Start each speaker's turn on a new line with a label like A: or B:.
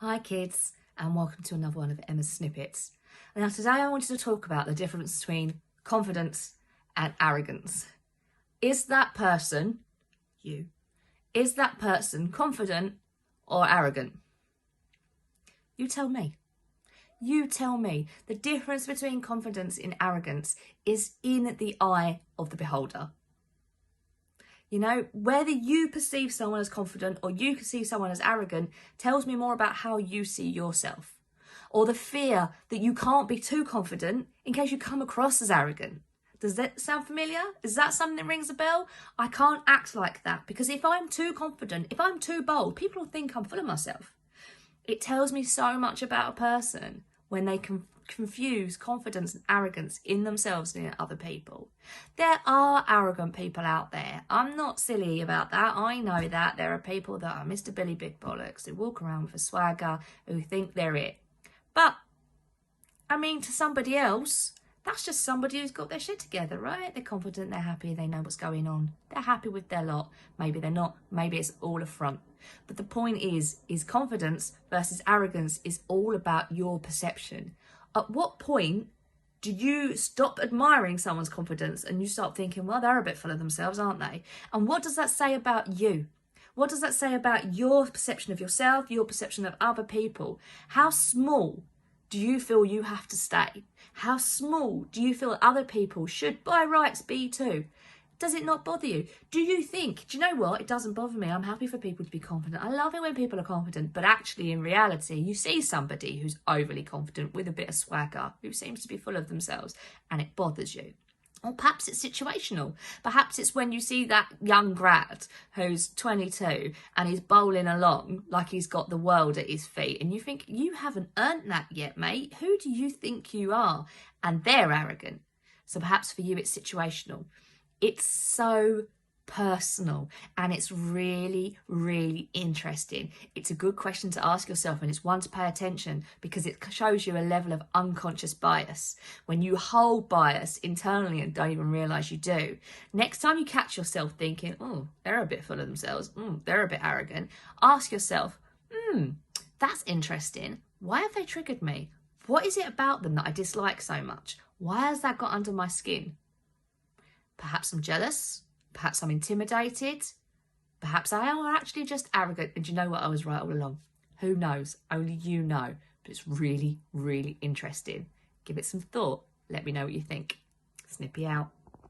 A: Hi kids, and welcome to another one of Emma's Snippets. Now today I wanted to talk about the difference between confidence and arrogance. Is that person, you, is that person confident or arrogant? You tell me. You tell me. The difference between confidence and arrogance is in the eye of the beholder. You know, whether you perceive someone as confident or you perceive someone as arrogant tells me more about how you see yourself. Or the fear that you can't be too confident in case you come across as arrogant. Does that sound familiar? Is that something that rings a bell? I can't act like that because if I'm too confident, if I'm too bold, people will think I'm full of myself. It tells me so much about a person when they confuse confidence and arrogance in themselves and in other people. There are arrogant people out there. I'm not silly about that. I know that there are people that are Mr. Billy Big Bollocks who walk around with a swagger, who think they're it. But, I mean, to somebody else, that's just somebody who's got their shit together, right? They're confident, they're happy, they know what's going on. They're happy with their lot. Maybe they're not. Maybe it's all a front. But the point is confidence versus arrogance is all about your perception. At what point do you stop admiring someone's confidence and you start thinking, well, they're a bit full of themselves, aren't they? And what does that say about you? What does that say about your perception of yourself, your perception of other people? How small do you feel you have to stay? How small do you feel other people should, by rights, be too? Does it not bother you? Do you think, do you know what? It doesn't bother me. I'm happy for people to be confident. I love it when people are confident, but actually in reality, you see somebody who's overly confident with a bit of swagger, who seems to be full of themselves, and it bothers you. Or perhaps it's situational. Perhaps it's when you see that young grad who's 22 and he's bowling along like he's got the world at his feet. And you think, you haven't earned that yet, mate. Who do you think you are? And they're arrogant. So perhaps for you, it's situational. It's so personal and it's really, really interesting. It's a good question to ask yourself and it's one to pay attention because it shows you a level of unconscious bias. When you hold bias internally and don't even realise you do, next time you catch yourself thinking, oh, they're a bit full of themselves, they're a bit arrogant, ask yourself, that's interesting. Why have they triggered me? What is it about them that I dislike so much? Why has that got under my skin? Perhaps I'm jealous, perhaps I'm intimidated, perhaps I am actually just arrogant and you know what, I was right all along. Who knows? Only you know, but it's really, really interesting. Give it some thought. Let me know what you think. Snippy out.